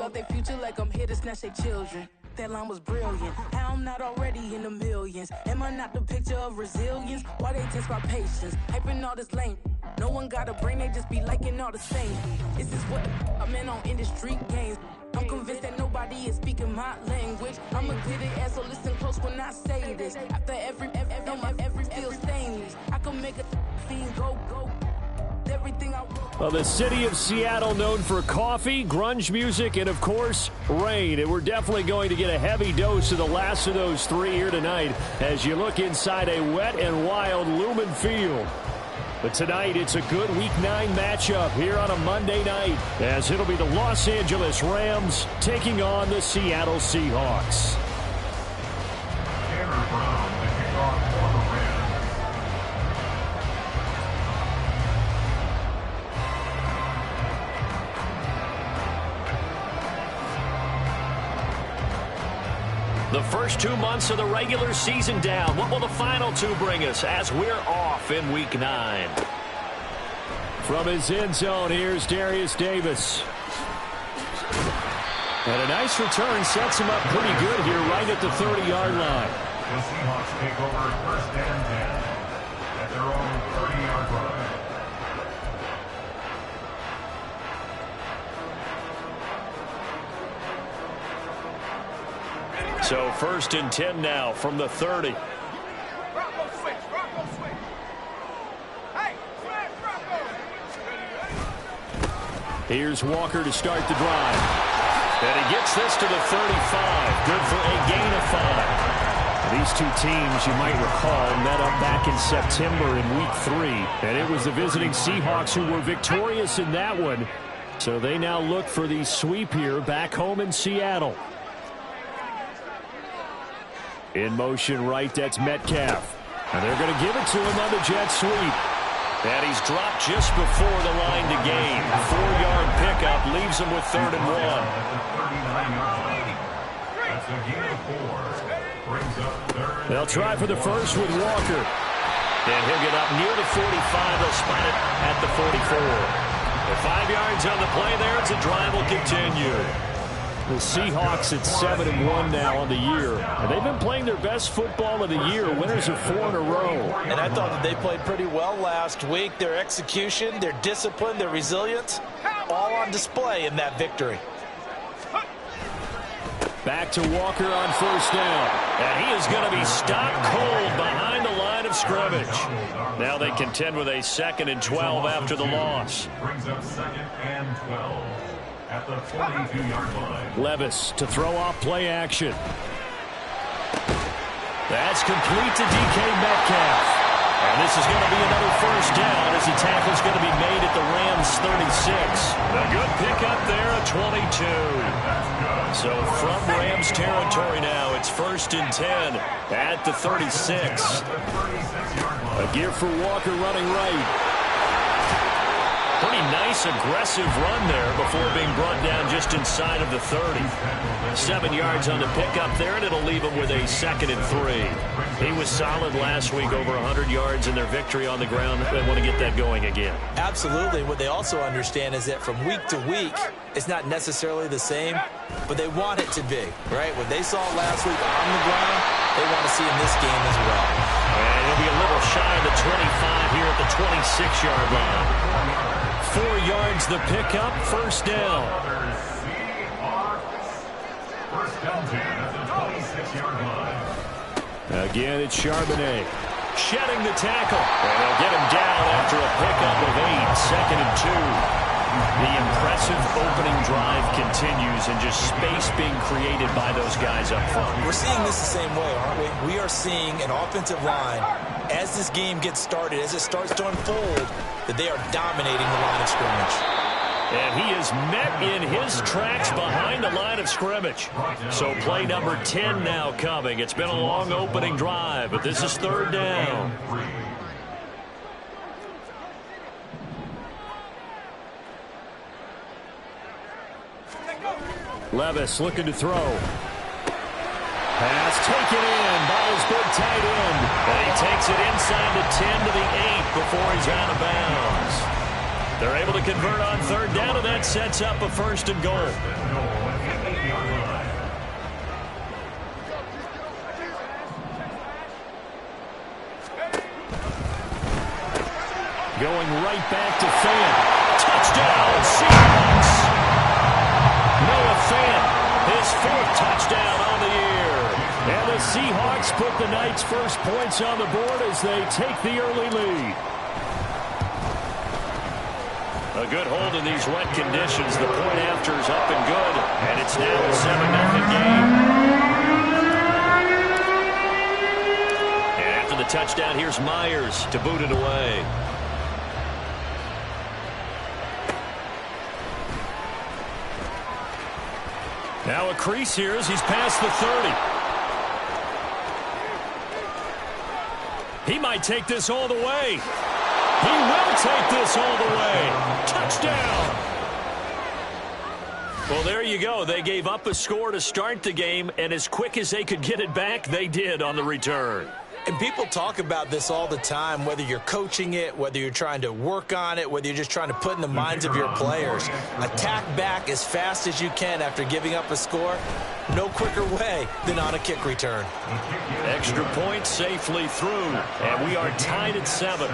about their future like I'm here to snatch their children. That line was brilliant. How I'm not already in the millions. Am I not the picture of resilience? Why they test my patience? Hyping all this lame. No one got a brain, they just be liking all the same. This is what I'm in on industry games. I'm convinced that nobody is speaking my language. I'ma clear the air, so listen close when I say this. After every feel stainless. I can make a fiend go. Everything I want. Well, the city of Seattle known for coffee, grunge music, and, of course, rain. And we're definitely going to get a heavy dose of the last of those three here tonight as you look inside a wet and wild Lumen Field. But tonight, it's a good Week 9 matchup here on a Monday night, as it'll be the Los Angeles Rams taking on the Seattle Seahawks. The first 2 months of the regular season down. What will the final two bring us as we're off in Week 9? From his end zone, here's Darius Davis. And a nice return sets him up pretty good here right at the 30-yard line. The Seahawks take over first and 10 at their own 30-yard line. So first and 10 now from the 30. Here's Walker to start the drive. And he gets this to the 35. Good for a gain of 5. These two teams, you might recall, met up back in September in Week 3. And it was the visiting Seahawks who were victorious in that one. So they now look for the sweep here back home in Seattle. In motion right, that's Metcalf. And they're going to give it to him on the jet sweep. And he's dropped just before the line to gain. 4-yard pickup leaves him with 3rd and 1. They'll try for the first with Walker. And he'll get up near the 45. They'll spot it at the 44. With 5 yards on the play there, it's a drive will continue. The Seahawks at 7-1 now on the year. And they've been playing their best football of the year. Winners of 4 in a row. And I thought that they played pretty well last week. Their execution, their discipline, their resilience, all on display in that victory. Back to Walker on first down. And he is going to be stopped cold behind the line of scrimmage. Now they contend with a 2nd and 12 after the loss. Brings up 2nd and 12. At the 42-yard line. Levis to throw off play action. That's complete to DK Metcalf. And this is going to be another first down as the tackle's going to be made at the Rams 36. A good pickup there at 22. So from Rams territory now, it's 1st and 10 at the 36. A gear for Walker running right. Pretty nice, aggressive run there before being brought down just inside of the 30. 7 yards on the pickup there, and it'll leave him with a 2nd and 3. He was solid last week, over 100 yards in their victory on the ground. They want to get that going again. Absolutely. What they also understand is that from week to week, it's not necessarily the same, but they want it to be, right? What they saw last week on the ground, they want to see in this game as well. And he'll be a little shy of the 25 here at the 26-yard line. 4 yards the pickup, first down. First down 10 at the 26-yard line. Again, it's Charbonnet. Shedding the tackle. And they'll get him down after a pickup of 8, 2nd and 2. The impressive opening drive continues and just space being created by those guys up front. We're seeing this the same way, aren't we? We are seeing an offensive line, as this game gets started, as it starts to unfold, that they are dominating the line of scrimmage. And he is met in his tracks behind the line of scrimmage. So play number 10 now coming. It's been a long opening drive, but this is 3rd down. Levis looking to throw. Pass taken in by his big tight end. And he takes it inside the 10 to the 8 before he's out of bounds. They're able to convert on 3rd down, and that sets up a 1st and goal. Going right back to Fant. Touchdown, Seahawks! Noah Fant, his 4th touchdown on the year. And the Seahawks put the Knights' first points on the board as they take the early lead. A good hold in these wet conditions. The point after is up and good, and it's now a 7-0 game. And after the touchdown, here's Myers to boot it away. Now a crease here as he's past the 30. He might take this all the way. He will take this all the way. Touchdown. Well, there you go. They gave up a score to start the game, and as quick as they could get it back, they did on the return. And people talk about this all the time, whether you're coaching it, whether you're trying to work on it, whether you're just trying to put in the minds of your players. Attack back as fast as you can after giving up a score. No quicker way than on a kick return. Extra point safely through, and we are tied at 7.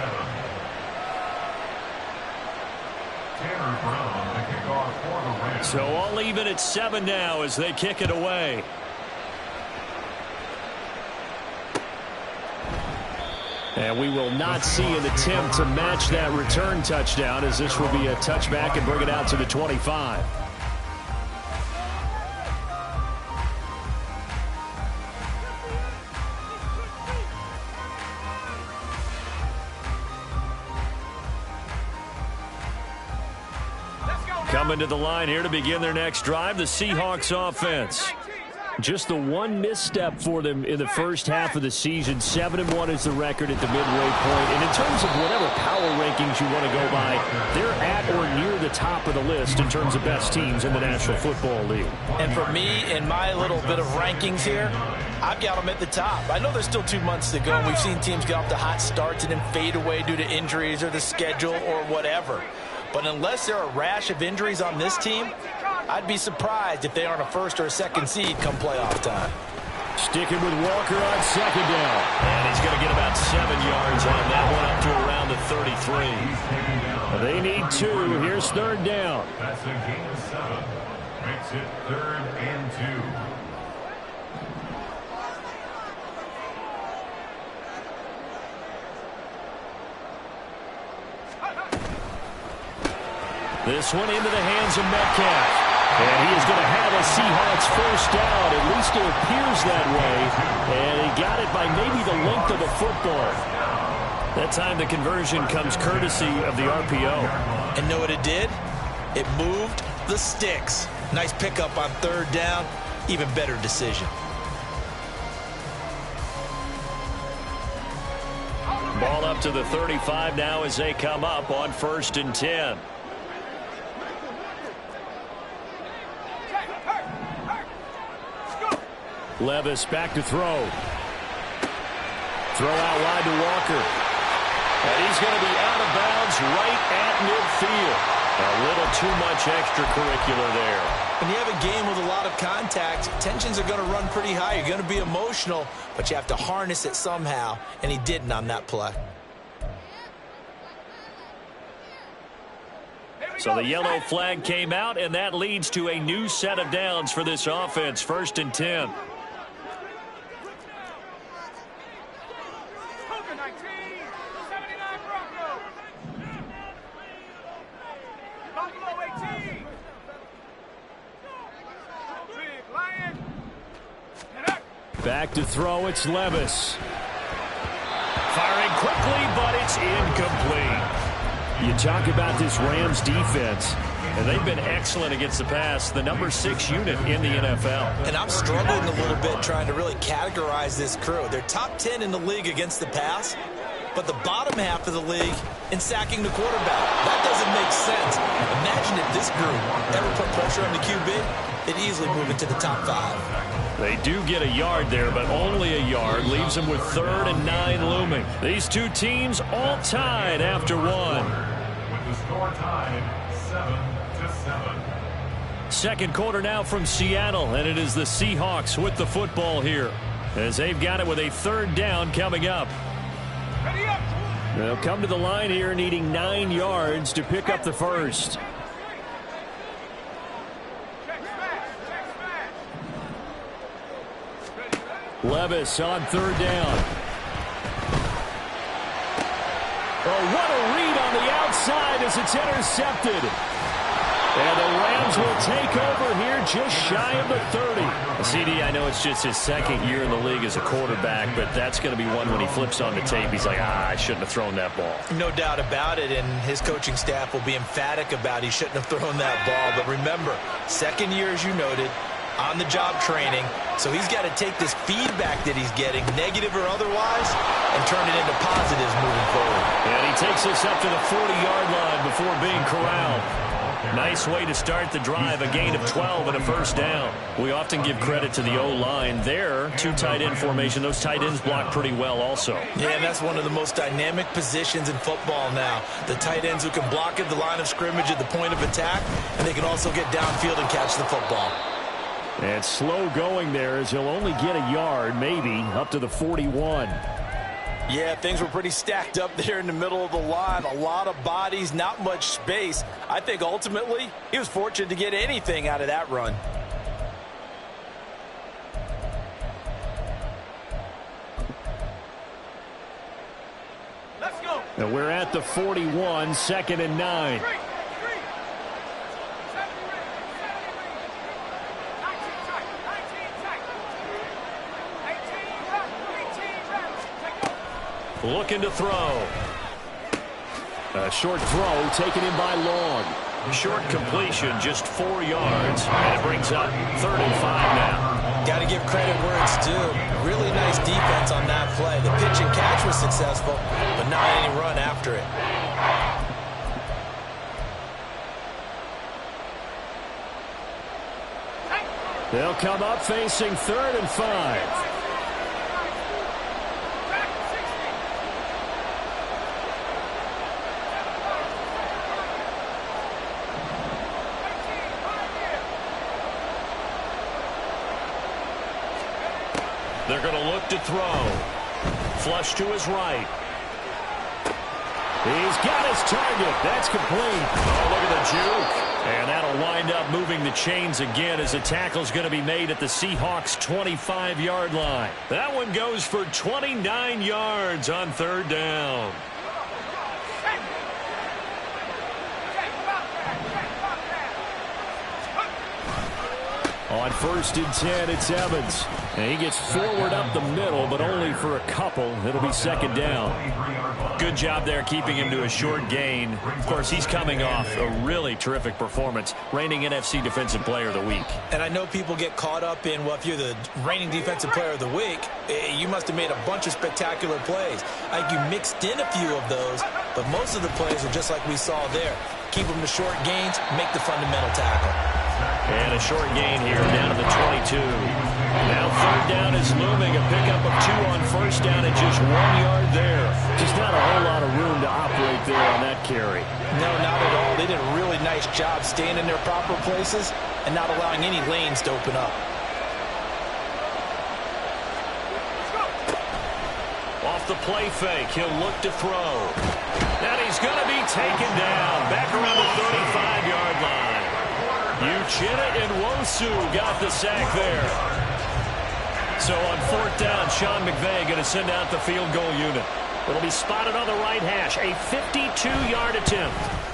So all even at 7 now as they kick it away. And we will not see an attempt to match that return touchdown, as this will be a touchback and bring it out to the 25. Coming to the line here to begin their next drive, the Seahawks offense. Just the one misstep for them in the first half of the season. 7-1 is the record at the midway point. And in terms of whatever power rankings you want to go by, they're at or near the top of the list in terms of best teams in the National Football League. And for me, in my little bit of rankings here, I've got them at the top. I know there's still 2 months to go, and we've seen teams get off to hot starts and then fade away due to injuries or the schedule or whatever. But unless there are a rash of injuries on this team, I'd be surprised if they aren't a first or a second seed come playoff time. Sticking with Walker on second down. And he's going to get about 7 yards on that one, up to around the 33. They need 2. Here's third down. That's a gain of 7. Makes it 3rd and 2. This one into the hands of Metcalf. And he is going to have a Seahawks first down. At least it appears that way. And he got it by maybe the length of a football. That time the conversion comes courtesy of the RPO. And know what it did? It moved the sticks. Nice pickup on third down. Even better decision. Ball up to the 35 now as they come up on 1st and 10. Levis back to throw. Throw out wide to Walker. And he's going to be out of bounds right at midfield. A little too much extracurricular there. When you have a game with a lot of contact, tensions are going to run pretty high. You're going to be emotional, but you have to harness it somehow, and he didn't on that play. So the yellow flag came out, and that leads to a new set of downs for this offense. 1st and 10. Back to throw, it's Levis. Firing quickly, but it's incomplete. You talk about this Rams defense, and they've been excellent against the pass, the number 6 unit in the NFL. And I'm struggling a little bit trying to really categorize this crew. They're top 10 in the league against the pass, but the bottom half of the league in sacking the quarterback. That doesn't make sense. Imagine if this group ever put pressure on the QB, they'd easily move into the top 5. They do get a yard there, but only a yard. Leaves them with 3rd and 9 looming. These two teams all tied after 1. With the score tied 7-7. Second quarter now from Seattle, and it is the Seahawks with the football here, as they've got it with a 3rd down coming up. They'll come to the line here needing 9 yards to pick up the first. Levis on 3rd down. Oh, what a read on the outside as it's intercepted. And the Rams will take over here just shy of the 30. CD, I know it's just his 2nd year in the league as a quarterback, but that's going to be one when he flips on the tape. He's like, I shouldn't have thrown that ball. No doubt about it, and his coaching staff will be emphatic about he shouldn't have thrown that ball. But remember, 2nd year, as you noted, on-the-job training, so he's got to take this feedback that he's getting, negative or otherwise, and turn it into positives moving forward. And he takes us up to the 40-yard line before being corralled. Nice way to start the drive, a gain of 12 and a first down. We often give credit to the O-line there. 2 tight end formation. Those tight ends block pretty well also. Yeah, and that's one of the most dynamic positions in football now. The tight ends who can block at the line of scrimmage at the point of attack, and they can also get downfield and catch the football. And slow going there as he'll only get a yard, maybe, up to the 41. Yeah, things were pretty stacked up there in the middle of the line. A lot of bodies, not much space. I think ultimately he was fortunate to get anything out of that run. Let's go. Now we're at the 41, 2nd and 9. Looking to throw. A short throw taken in by Long. Short completion, just 4 yards, and it brings up 3rd and 5 now. Got to give credit where it's due. Really nice defense on that play. The pitch and catch was successful, but not any run after it. They'll come up facing 3rd and 5. They're going to look to throw. Flush to his right. He's got his target. That's complete. Oh, look at the juke. And that'll wind up moving the chains again as the tackle's going to be made at the Seahawks' 25-yard line. That one goes for 29 yards on 3rd down. On 1st and 10, it's Evans. And he gets forward up the middle, but only for a couple. It'll be 2nd down. Good job there keeping him to a short gain. Of course, he's coming off a really terrific performance, reigning NFC Defensive Player of the Week. And I know people get caught up in, well, if you're the reigning Defensive Player of the Week, you must have made a bunch of spectacular plays. I think you mixed in a few of those, but most of the plays are just like we saw there. Keep them to short gains, make the fundamental tackle. And a short gain here down to the 22. Now 3rd down is looming. A pickup of 2 on 1st down and just 1 yard there. Just not a whole lot of room to operate there on that carry. No, not at all. They did a really nice job staying in their proper places and not allowing any lanes to open up. Off the play fake, he'll look to throw. And he's going to be taken down back around the 35-yard line. Uchenna and Wosu got the sack there. So on 4th down, Sean McVay going to send out the field goal unit. It'll be spotted on the right hash, a 52-yard attempt.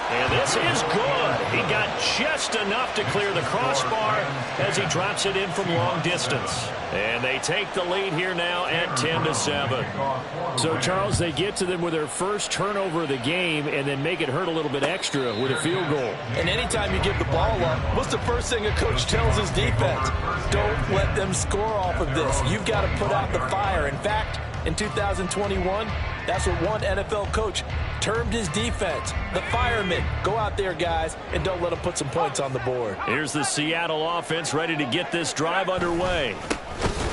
And this is good. He got just enough to clear the crossbar as he drops it in from long distance. And they take the lead here now at 10-7. So, Charles, they get to them with their first turnover of the game and then make it hurt a little bit extra with a field goal. And anytime you give the ball up, what's the first thing a coach tells his defense? Don't let them score off of this. You've got to put out the fire. In fact, in 2021, that's what one NFL coach termed his defense, the firemen. Go out there, guys, and don't let them put some points on the board. Here's the Seattle offense ready to get this drive underway.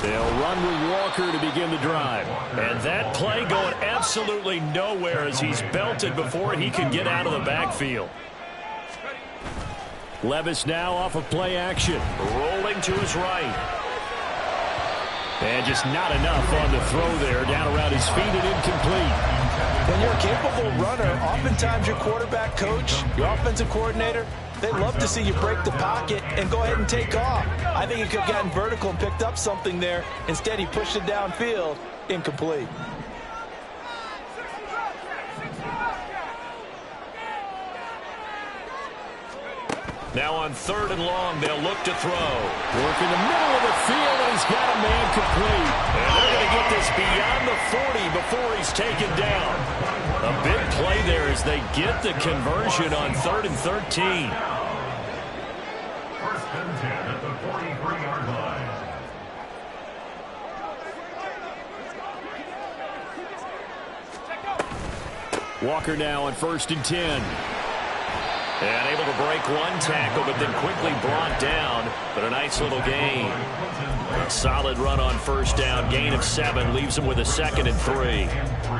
They'll run with Walker to begin the drive. And that play going absolutely nowhere as he's belted before he can get out of the backfield. Levis now off of play action. Rolling to his right. And just not enough on the throw there. Down around his feet and incomplete. When you're a capable runner, oftentimes your quarterback coach, your offensive coordinator, they love to see you break the pocket and go ahead and take off. I think he could have gotten vertical and picked up something there. Instead, he pushed it downfield. Incomplete. Now on 3rd and long, they'll look to throw. Work in the middle of the field, and he's got a man complete. And they're going to get this beyond the 40 before he's taken down. A big play there as they get the conversion on 3rd and 13. First and 10 at the 43-yard line. Walker now on 1st and 10. And able to break one tackle, but then quickly brought down. But a nice little gain. A solid run on 1st down. Gain of 7 leaves them with a 2nd and 3.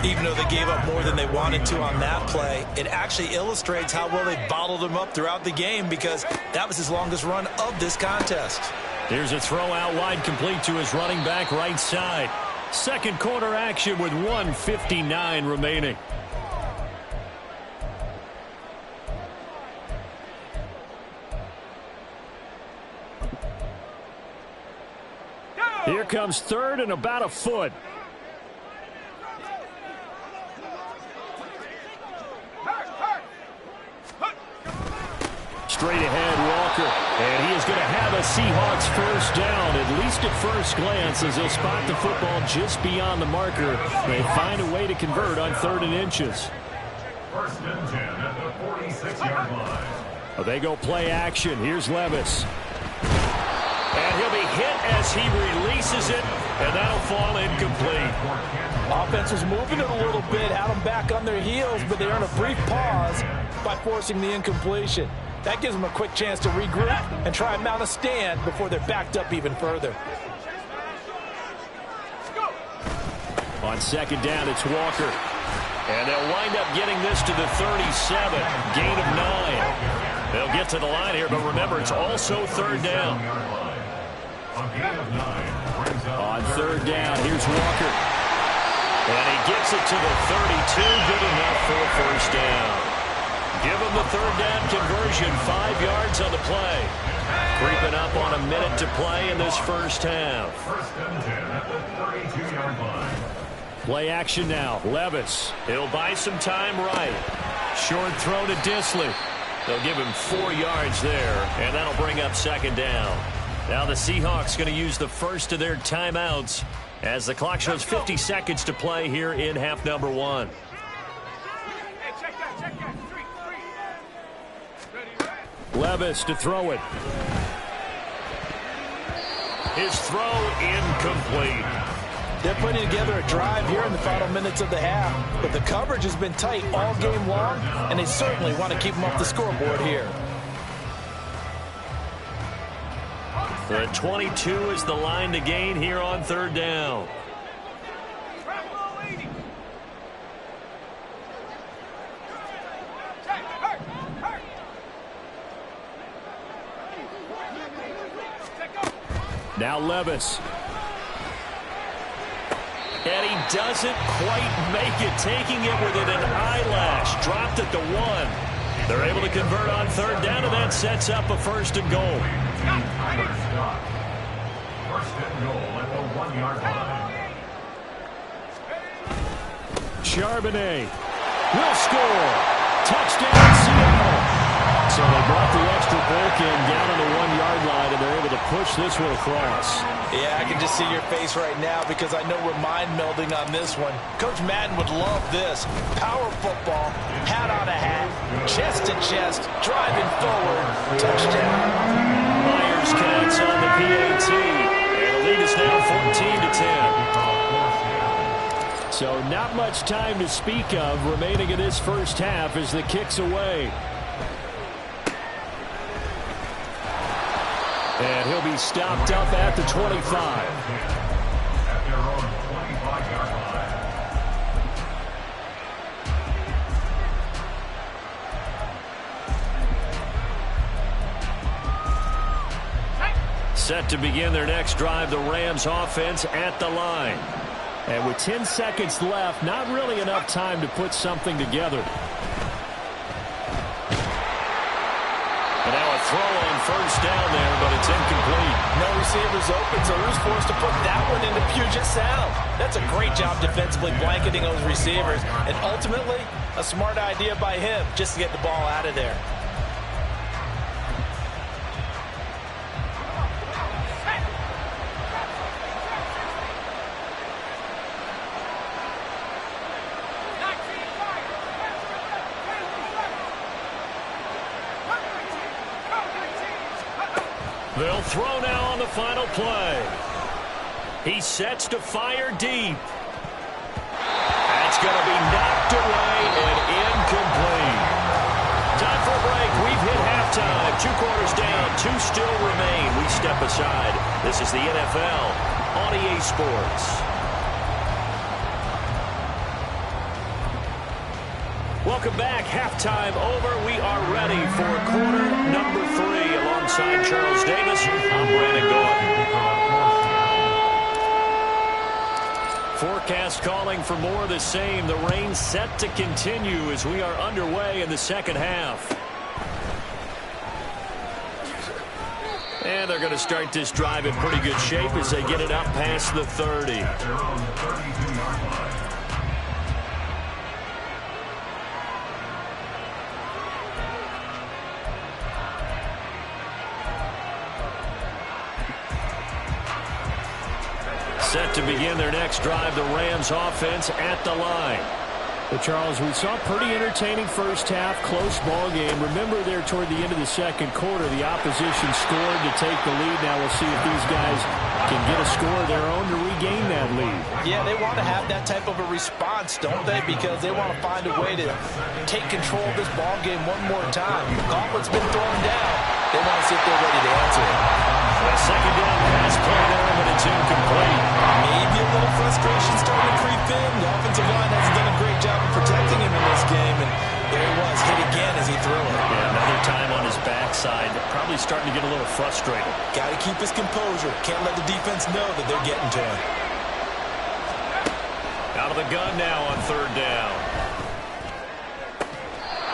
Even though they gave up more than they wanted to on that play, it actually illustrates how well they bottled him up throughout the game, because that was his longest run of this contest. Here's a throw out wide, complete to his running back right side. Second quarter action with 1:59 remaining. Here comes 3rd and about a foot. Straight ahead, Walker. And he is going to have a Seahawks first down, at least at first glance, as they'll spot the football just beyond the marker. They find a way to convert on 3rd and inches. First and 10 at the 46-yard line. They go play action. Here's Levis. And he'll be hit as he releases it, and that'll fall incomplete. Offense was moving it a little bit, had them back on their heels, but they earn a brief pause by forcing the incompletion. That gives them a quick chance to regroup and try and mount a stand before they're backed up even further. On 2nd down, it's Walker. And they'll wind up getting this to the 37. Gain of 9. They'll get to the line here, but remember, it's also 3rd down. On 3rd down, here's Walker. And he gets it to the 32. Good enough for a first down. Give him the 3rd down conversion. 5 yards on the play. Creeping up on a minute to play in this first half. First and 10 at the 32-yard line. Play action now. Levis. He'll buy some time right. Short throw to Disley. They'll give him 4 yards there, and that'll bring up 2nd down. Now the Seahawks going to use the first of their timeouts as the clock shows 50 seconds to play here in half number 1. Levis to throw it. His throw incomplete. They're putting together a drive here in the final minutes of the half, but the coverage has been tight all game long, and they certainly want to keep them off the scoreboard here. The 22 is the line to gain here on 3rd down. Now Levis. And he doesn't quite make it, taking it within an eyelash. Dropped it to 1. They're able to convert on 3rd down, and that sets up a 1st and goal. First and goal at the 1-yard line. Charbonnet will score. Touchdown, Seattle. So they brought the extra bulk in down on the 1-yard line, and they're able to push this one across. Yeah, I can just see your face right now because I know we're mind melding on this one. Coach Madden would love this. Power football, hat on a hat, chest to chest, driving forward, touchdown. Myers counts on the PAT, and the lead is now 14-10. So not much time to speak of remaining in this first half as the kick's away. And he'll be stopped up at the 25. At their own 25-yard line. Set to begin their next drive, the Rams offense at the line. And with 10 seconds left, not really enough time to put something together. And now a throw on first down there, but it's incomplete. No receivers open, so who's forced to put that one into Puget Sound? That's a great job defensively blanketing those receivers. And ultimately, a smart idea by him just to get the ball out of there. They'll throw now on the final play. He sets to fire deep. That's going to be knocked away and incomplete. Time for a break. We've hit halftime. 2 quarters down. 2 still remain. We step aside. This is the NFL on EA Sports. Welcome back. Halftime over. We are ready for quarter number 3. Alongside Charles Davis, I'm Brandon Gordon. Forecast calling for more of the same. The rain set to continue as we are underway in the second half. And they're going to start this drive in pretty good shape as they get it up past the 30. Set to begin their next drive, the Rams offense at the line. Well, Charles, we saw a pretty entertaining first half, close ball game. Remember there toward the end of the second quarter, the opposition scored to take the lead. Now we'll see if these guys can get a score of their own to regain that lead. Yeah, they want to have that type of a response, don't they? Because they want to find a way to take control of this ball game one more time. The gauntlet's been thrown down. They want to see if they're ready to answer it. A second down pass play there, but it's incomplete. Maybe a little frustration starting to creep in. The offensive line hasn't done a great job of protecting him in this game, and there he was, hit again as he threw it. Yeah, another time on his backside, probably starting to get a little frustrated. Got to keep his composure. Can't let the defense know that they're getting to him. Out of the gun now on third down.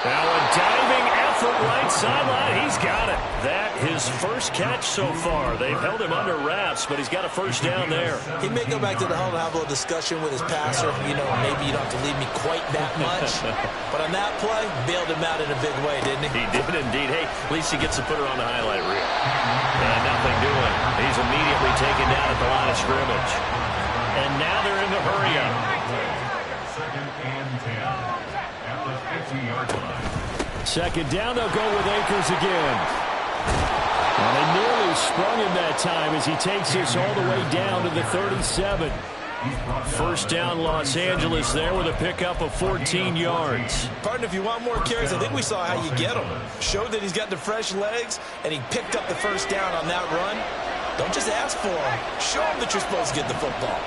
Now a diving effort right sideline. He's got it. That his first catch so far. They've held him under wraps, but he's got a first down there. He may go back to the huddle and have a little discussion with his passer. You know, maybe you don't have to leave me quite that much. But on that play, bailed him out in a big way, didn't he? He did indeed. Hey, at least he gets to put her on the highlight reel. And nothing doing. He's immediately taken down at the line of scrimmage. And now they're in the hurry-up. Second and 10 at the 50-yard line. Second down, they'll go with Akers again. And they nearly sprung him that time as he takes this all the way down to the 37. First down, Los Angeles there with a pickup of 14 yards. Partner, if you want more carries, I think we saw how you get them. Showed that he's got the fresh legs, and he picked up the first down on that run. Don't just ask for him. Show him that you're supposed to get the football.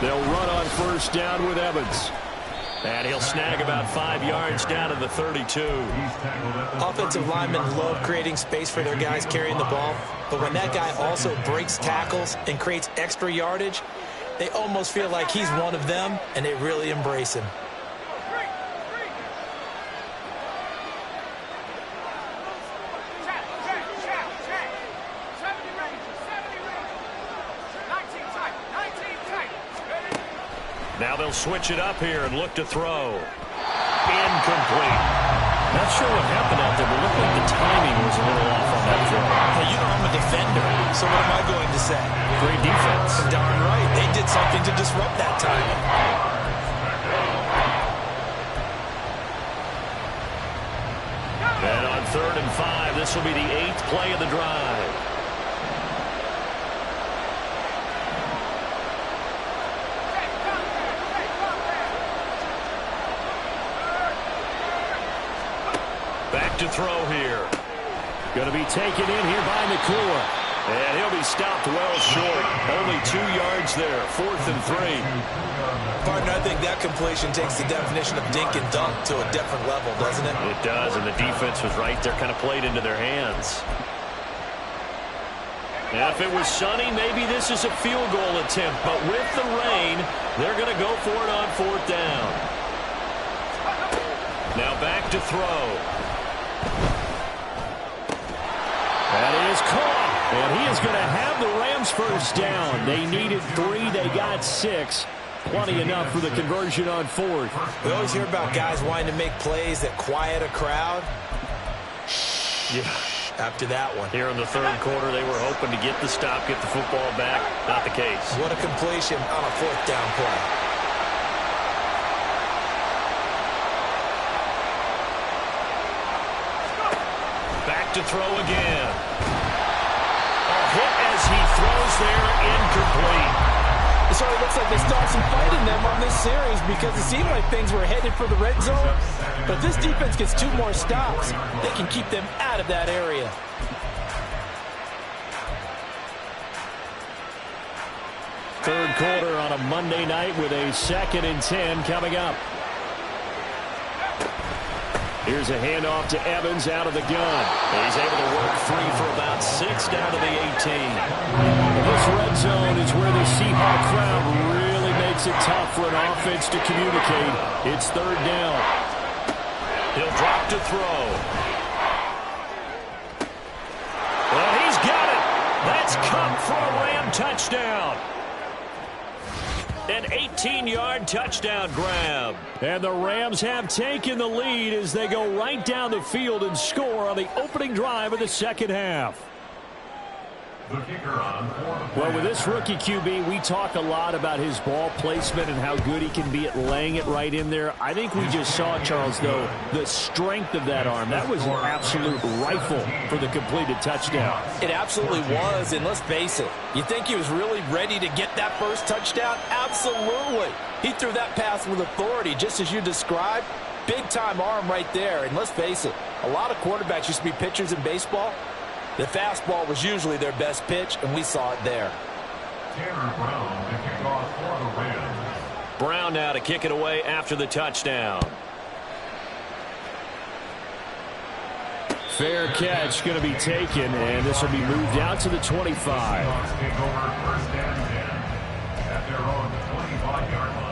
They'll run on first down with Evans. And he'll snag about 5 yards down to the 32. Offensive linemen love creating space for their guys carrying the ball. But when that guy also breaks tackles and creates extra yardage, they almost feel like he's one of them, and they really embrace him. Now they'll switch it up here and look to throw. Incomplete. Not sure what happened out there, but it looked like the timing was a little off on that throw. Hey, you know I'm a defender, so what am I going to say? Great defense. Darn right. They did something to disrupt that timing. And on 3rd and 5, this will be the 8th play of the drive. Back to throw here. Going to be taken in here by McClure. And he'll be stopped well short. Only 2 yards there. 4th and 3. Partner, I think that completion takes the definition of dink and dunk to a different level, doesn't it? It does, and the defense was right there, kind of played into their hands. Now, if it was sunny, maybe this is a field goal attempt. But with the rain, they're going to go for it on 4th down. Now back to throw. That is caught. And he is going to have the Rams first down. They needed 3. They got 6. Plenty enough for the conversion on 4th. We always hear about guys wanting to make plays that quiet a crowd. Yeah. After that one. Here in the 3rd quarter, they were hoping to get the stop, get the football back. Not the case. What a completion on a 4th down play. Back to throw again. A hit as he throws there, incomplete. It sort of looks like they still have some fight in them on this series because it seemed like things were headed for the red zone. But if this defense gets 2 more stops, they can keep them out of that area. Third quarter on a Monday night with a 2nd and 10 coming up. Here's a handoff to Evans out of the gun. He's able to work free for about 6 down to the 18. This red zone is where the Seahawk crowd really makes it tough for an offense to communicate. It's 3rd down. He'll drop to throw. Well, he's got it. That's Cup for a Ram touchdown. An 18-yard touchdown grab. And the Rams have taken the lead as they go right down the field and score on the opening drive of the 2nd half. The kicker on for the Well, with this rookie QB, we talk a lot about his ball placement and how good he can be at laying it right in there. I think we just saw, Charles, though, the strength of that arm. That was an absolute rifle for the completed touchdown. It absolutely was, and let's face it, you think he was really ready to get that first touchdown? Absolutely. He threw that pass with authority, just as you described. Big-time arm right there, and let's face it, a lot of quarterbacks used to be pitchers in baseball. The fastball was usually their best pitch, and we saw it there. Tanner Brown to kick off for the Rams. Brown now to kick it away after the touchdown. Fair catch going to be taken, and this will be moved out to the 25. Seahawks take over 1st and 10 at their own 25-yard line.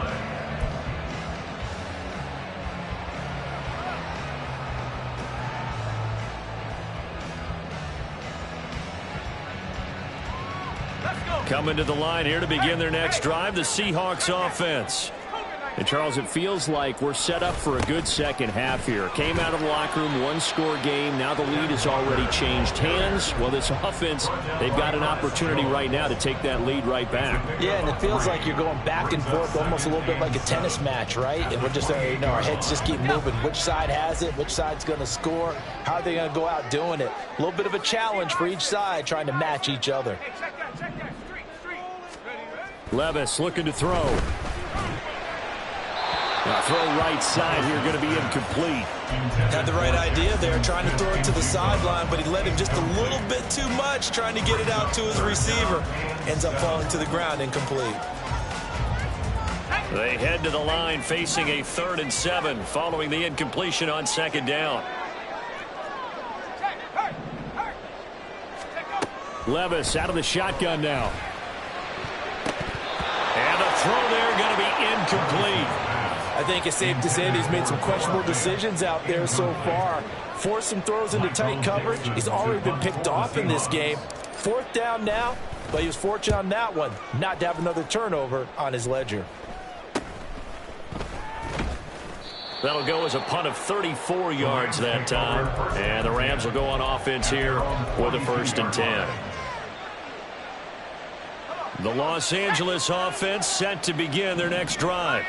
Coming to the line here to begin their next drive, the Seahawks offense. And, Charles, it feels like we're set up for a good second half here. Came out of the locker room, 1-score game. Now the lead has already changed hands. Well, this offense, they've got an opportunity right now to take that lead right back. Yeah, and it feels like you're going back and forth, almost a little bit like a tennis match, right? And we're just, our heads just keep moving. Which side has it? Which side's going to score? How are they going to go out doing it? A little bit of a challenge for each side, trying to match each other. Levis looking to throw. Now throw right side here, going to be incomplete. Had the right idea there, trying to throw it to the sideline, but he let him just a little bit too much, trying to get it out to his receiver. Ends up falling to the ground, incomplete. They head to the line facing a 3rd and 7 following the incompletion on 2nd down. Levis out of the shotgun now. And the throw there going to be incomplete. I think it's safe to say that he's made some questionable decisions out there so far. Forced some throws into tight coverage. He's already been picked off in this game. 4th down now, but he was fortunate on that one not to have another turnover on his ledger. That'll go as a punt of 34 yards that time. And the Rams will go on offense here with a 1st and 10. The Los Angeles offense set to begin their next drive.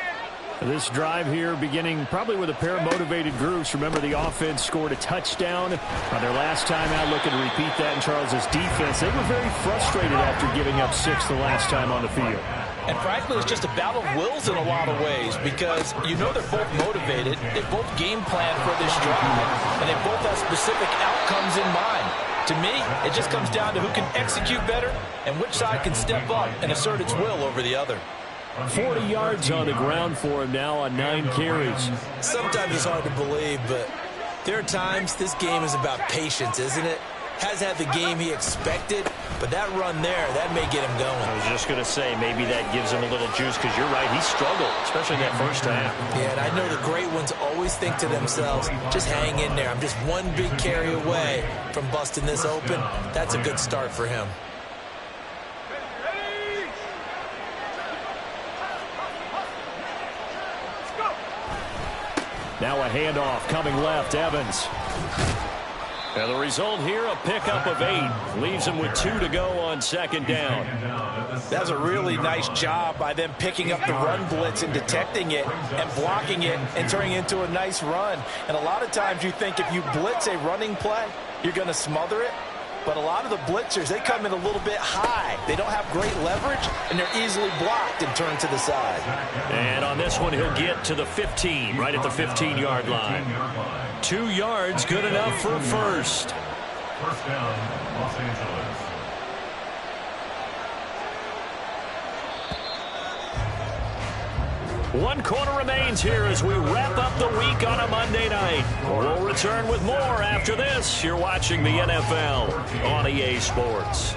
This drive here beginning probably with a pair of motivated groups. Remember, the offense scored a touchdown on their last time out, looking to repeat that in Charles's defense. They were very frustrated after giving up 6 the last time on the field. And frankly, it's just a battle of wills in a lot of ways because you know they're both motivated. They both game plan for this drive, and they both have specific outcomes in mind. To me, it just comes down to who can execute better and which side can step up and assert its will over the other. 40 yards on the ground for him now on 9 carries. Sometimes it's hard to believe, but there are times this game is about patience, isn't it? Has had the game he expected, but that run there, that may get him going. I was just going to say, maybe that gives him a little juice, because you're right, he struggled, especially in that first half. Yeah, and I know the great ones always think to themselves, just hang in there. I'm just one big carry away from busting this open. That's a good start for him. Now a handoff coming left, Evans. And the result here, a pickup of 8. Leaves him with 2 to go on second down. That's a really nice job by them picking up the run blitz and detecting it and blocking it and turning it into a nice run. And a lot of times you think if you blitz a running play, you're going to smother it. But a lot of the blitzers, they come in a little bit high. They don't have great leverage, and they're easily blocked and turned to the side. And on this one, he'll get to the 15, right at the 15-yard line. 2 yards, good enough for a first. First down, Los Angeles. One quarter remains here as we wrap up the week on a Monday night. We'll return with more after this. You're watching the NFL on EA Sports.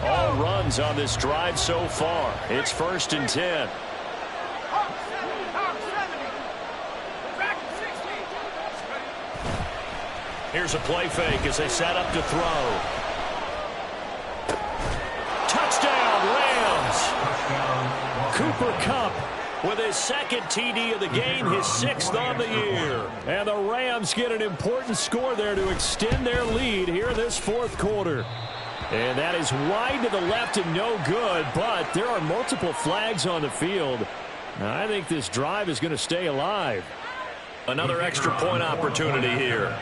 All runs on this drive so far. It's 1st and 10. Here's a play fake as they set up to throw. Touchdown, Rams! Cooper Kupp with his 2nd TD of the game, his 6th on the year. And the Rams get an important score there to extend their lead here this 4th quarter. And that is wide to the left and no good, but there are multiple flags on the field. Now, I think this drive is going to stay alive. Another extra point opportunity here.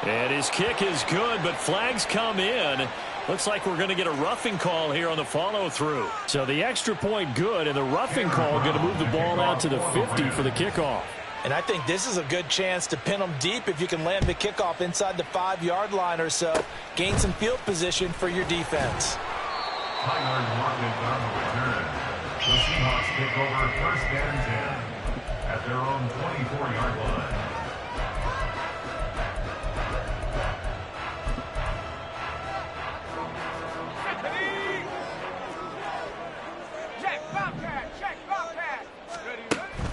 And his kick is good, but flags come in. Looks like we're going to get a roughing call here on the follow-through. So the extra point good, and the roughing call going to move the ball out to the 50 for the kickoff. And I think this is a good chance to pin them deep if you can land the kickoff inside the 5-yard line or so. Gain some field position for your defense. Tyler Martin on the return. The Seahawks take over 1st and 10 at their own 24-yard line.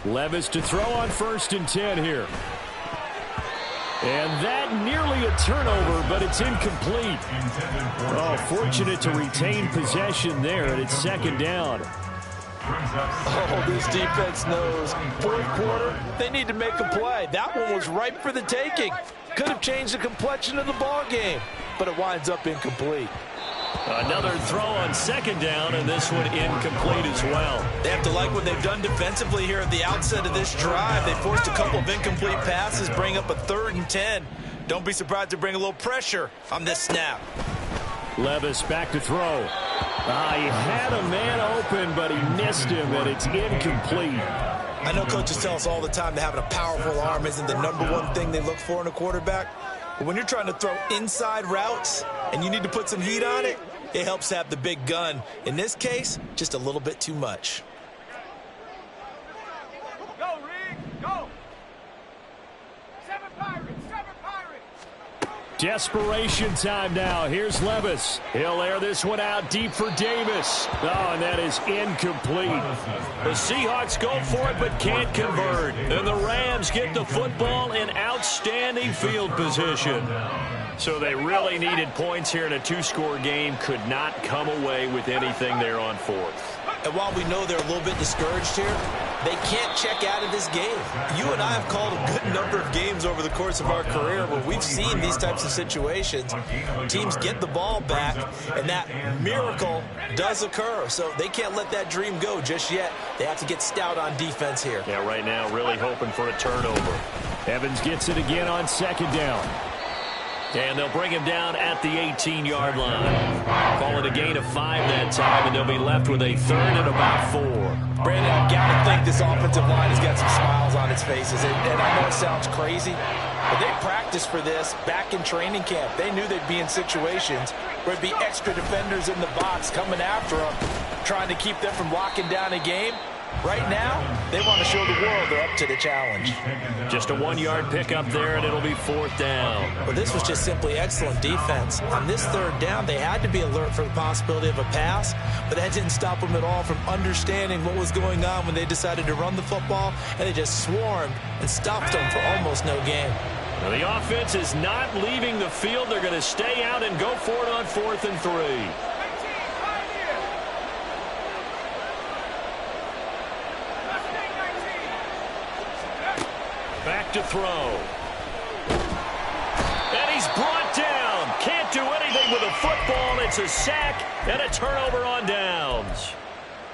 Levis to throw on 1st and 10 here. And that nearly a turnover, but it's incomplete. Oh, fortunate to retain possession there, and it's 2nd down. Oh, this defense knows. 4th quarter, they need to make a play. That one was ripe for the taking. Could have changed the complexion of the ball game, but it winds up incomplete. Another throw on 2nd down, and this one incomplete as well. They have to like what they've done defensively here at the outset of this drive. They forced a couple of incomplete passes, bring up a 3rd and 10. Don't be surprised to bring a little pressure on this snap. Levis back to throw. He had a man open, but he missed him, and it's incomplete. I know coaches tell us all the time that having a powerful arm isn't the #1 thing they look for in a quarterback. But when you're trying to throw inside routes and you need to put some heat on it, it helps have the big gun. In this case, just a little bit too much. Go, Reed, go! 7 Pirates, 7 Pirates! Desperation time now. Here's Levis. He'll air this one out deep for Davis. Oh, and that is incomplete. The Seahawks go for it but can't convert. And the Rams get the football in outstanding field position. So they really needed points here in a 2-score game. Could not come away with anything there on 4th. And while we know they're a little bit discouraged here, they can't check out of this game. You and I have called a good number of games over the course of our career where we've seen these types of situations. Teams get the ball back, and that miracle does occur. So they can't let that dream go just yet. They have to get stout on defense here. Yeah, right now really hoping for a turnover. Evans gets it again on 2nd down. And they'll bring him down at the 18-yard line. Call it a gain of 5 that time, and they'll be left with a third and about 4. Brandon, I've got to think this offensive line has got some smiles on its faces. And I know it sounds crazy, but they practiced for this back in training camp. They knew they'd be in situations where it'd be extra defenders in the box coming after them, trying to keep them from locking down a game. Right now, they want to show the world they're up to the challenge. Just a 1-yard pickup there, and it'll be 4th down. Well, this was just simply excellent defense. On this 3rd down, they had to be alert for the possibility of a pass, but that didn't stop them at all from understanding what was going on when they decided to run the football, and they just swarmed and stopped them for almost no gain. Now, the offense is not leaving the field. They're going to stay out and go for it on 4th and 3. Back to throw. And he's brought down. Can't do anything with a football. It's a sack and a turnover on downs.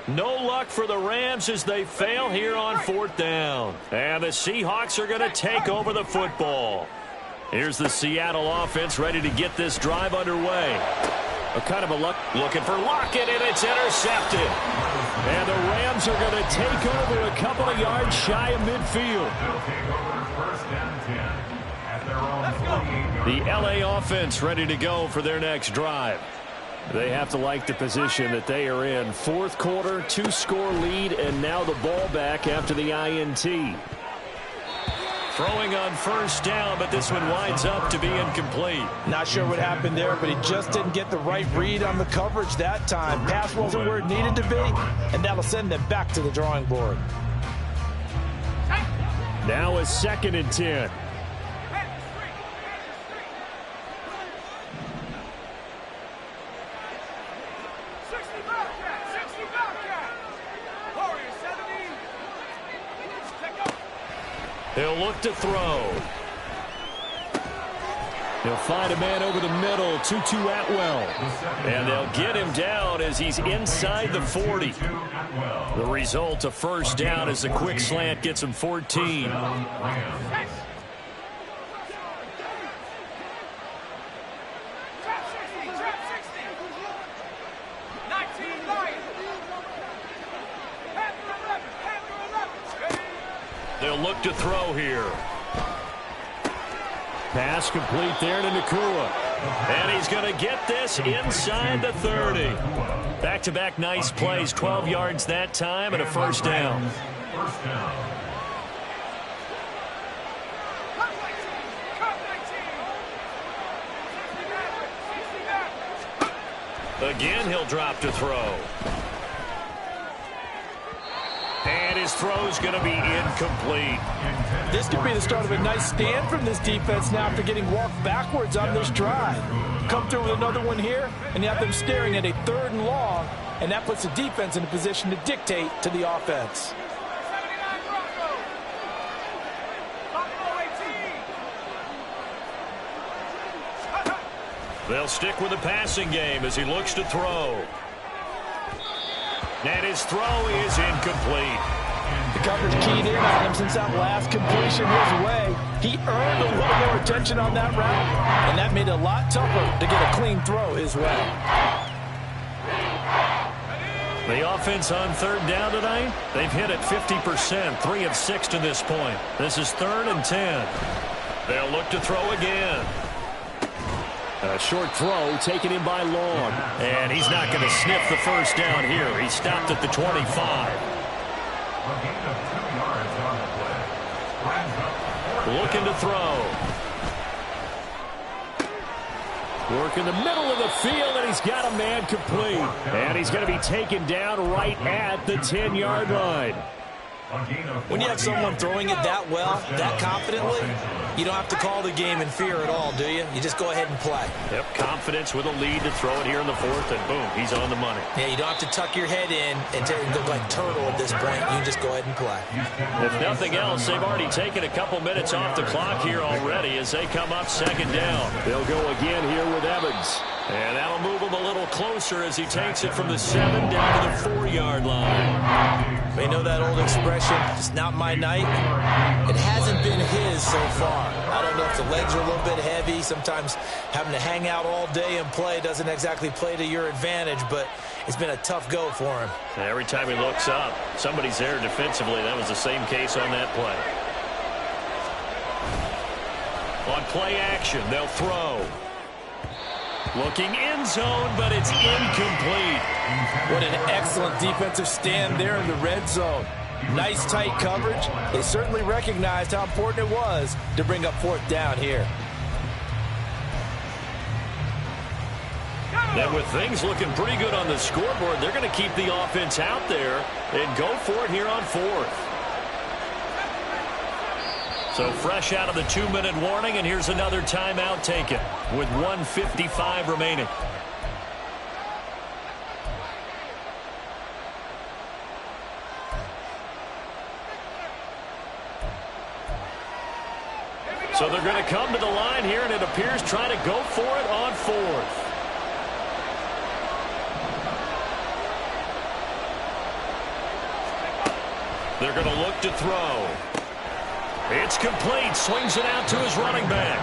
No luck for the Rams as they fail here on 4th down. And the Seahawks are going to take over the football. Here's the Seattle offense ready to get this drive underway. A kind of a looking for Lockett, and it's intercepted. And the Rams are going to take over a couple of yards shy of midfield. The LA offense ready to go for their next drive. They have to like the position that they are in. 4th quarter, 2-score lead, and now the ball back after the INT. Throwing on 1st down, but this one winds up to be incomplete. Not sure what happened there, but he just didn't get the right read on the coverage that time. Pass wasn't where it needed to be, and that'll send them back to the drawing board. Now a 2nd and 10. He'll look to throw. He'll find a man over the middle, Tutu Atwell. And they'll get him down as he's inside the 40. The result, a 1st down as a quick slant gets him 14. They'll look to throw here. Pass complete there to Nakua. And he's going to get this inside the 30. Back-to-back nice plays, 12 yards that time and a 1st down. Again, he'll drop to throw. And his throw's going to be incomplete. This could be the start of a nice stand from this defense now after getting walked backwards on this drive. Come through with another one here, and you have them staring at a 3rd and long, and that puts the defense in a position to dictate to the offense. They'll stick with the passing game as he looks to throw. And his throw is incomplete. The coverage keyed in on him since that last completion his way. He earned a little more attention on that route, and that made it a lot tougher to get a clean throw his way. The offense on 3rd down tonight, they've hit it 50%, 3 of 6 to this point. This is 3rd and 10. They'll look to throw again. A short throw taken in by Long. And he's not going to sniff the 1st down here. He stopped at the 25. Looking to throw. Work in the middle of the field, and he's got a man complete. And he's going to be taken down right at the 10-yard line. When you have someone throwing it that well, that confidently, you don't have to call the game in fear at all, do you? You just go ahead and play. Yep, confidence with a lead to throw it here in the 4th, and boom, he's on the money. Yeah, you don't have to tuck your head in and go like turtle at this point. You just go ahead and play. If nothing else, they've already taken a couple minutes off the clock here already as they come up 2nd down. They'll go again here with Evans. And that'll move him a little closer as he takes it from the 7 down to the 4-yard line. You know that old expression, it's not my night? It hasn't been his so far. I don't don't know if the legs are a little bit heavy. Sometimes having to hang out all day and play doesn't exactly play to your advantage, but it's been a tough go for him. And every time he looks up, somebody's there defensively. That was the same case on that play. On play action, they'll throw. Looking end zone, but it's incomplete. What an excellent defensive stand there in the red zone. Nice tight coverage. They certainly recognized how important it was to bring up fourth down here. And with things looking pretty good on the scoreboard, they're going to keep the offense out there and go for it here on fourth. So fresh out of the 2-minute warning, and here's another timeout taken with 1:55 remaining. So they're going to come to the line here, and it appears trying to go for it on fourth. They're going to look to throw. It's complete. Swings it out to his running back.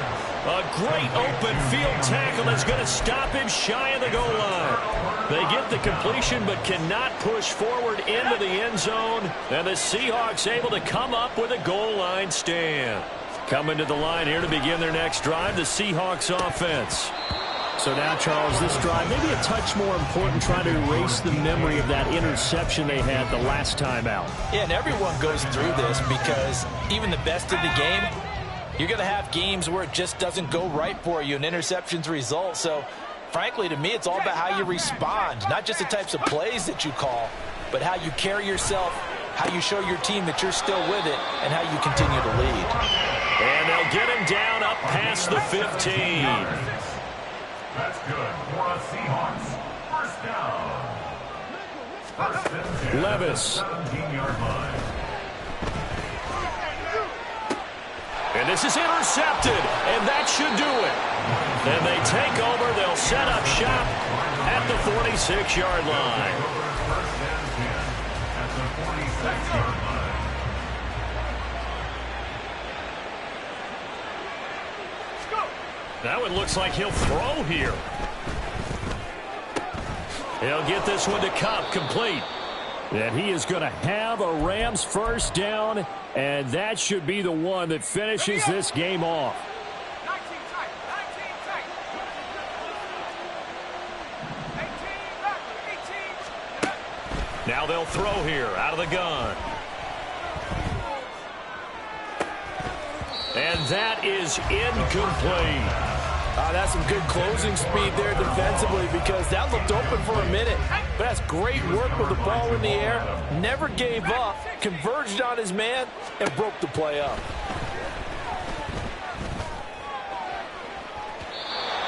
A great open field tackle that's going to stop him shy of the goal line. They get the completion but cannot push forward into the end zone. And the Seahawks able to come up with a goal line stand. Coming to the line here to begin their next drive, the Seahawks offense. So now, Charles, this drive maybe a touch more important, trying to erase the memory of that interception they had the last time out. Yeah, and everyone goes through this because even the best of the game, you're going to have games where it just doesn't go right for you and interceptions result. So, frankly, to me, it's all about how you respond, not just the types of plays that you call, but how you carry yourself, how you show your team that you're still with it, and how you continue to lead. And they'll get him down up past the 15. That's good for a Seahawks. First down. First and 10. Levis. 17-yard line. And this is intercepted, and that should do it. And they take over. They'll set up shop at the 46-yard line. First and 10 at the 46-yard line. Now it looks like he'll throw here. He'll get this one to Cup, complete. And he is going to have a Rams first down, and that should be the one that finishes this game off. 19 tight, 19 tight. 18 back, 18. Now they'll throw here out of the gun. And that is incomplete. That's some good closing speed there defensively because that looked open for a minute. But that's great work with the ball in the air. Never gave up, converged on his man, and broke the play up.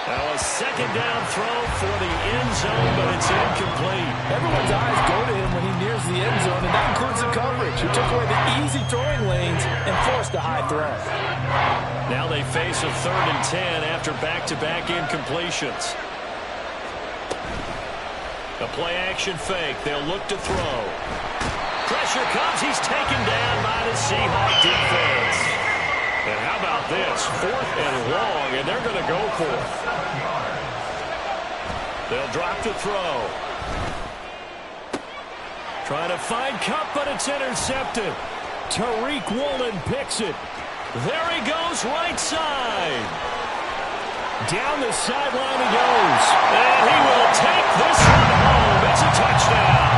Now a second down throw for the end zone, but it's incomplete. Everyone's eyes go to him when he nears the end zone, and that includes the coverage. He took away the easy throwing lanes and forced a high throw. Now they face a 3rd and 10 after back-to-back incompletions. A play-action fake. They'll look to throw. Pressure comes. He's taken down by the Seahawks defense. And how about this? 4th and long, and they're going to go for it. They'll drop to throw. Trying to find Cup, but it's intercepted. Tariq Woolen picks it. There he goes, right side. Down the sideline he goes. And he will take this one home. It's a touchdown.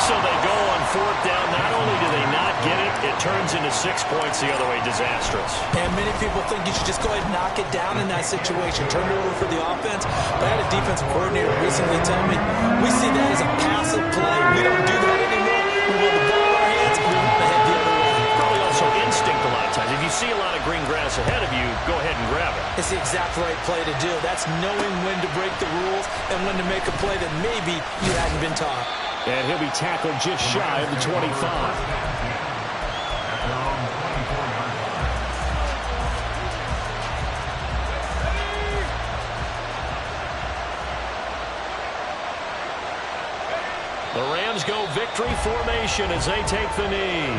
So they go on 4th down. Not only do they not get it, it turns into 6 points the other way. Disastrous. And many people think you should just go ahead and knock it down in that situation. Turn it over for the offense. But I had a defensive coordinator recently tell me, we see that as a passive play. We don't do that anymore. We want the ball in our hands, and we want to head the other way. Probably also instinct a lot of times. If you see a lot of green grass ahead of you, go ahead and grab it. It's the exact right play to do. That's knowing when to break the rules and when to make a play that maybe you hadn't been taught. And he'll be tackled just shy of the 25. The Rams go victory formation as they take the knee.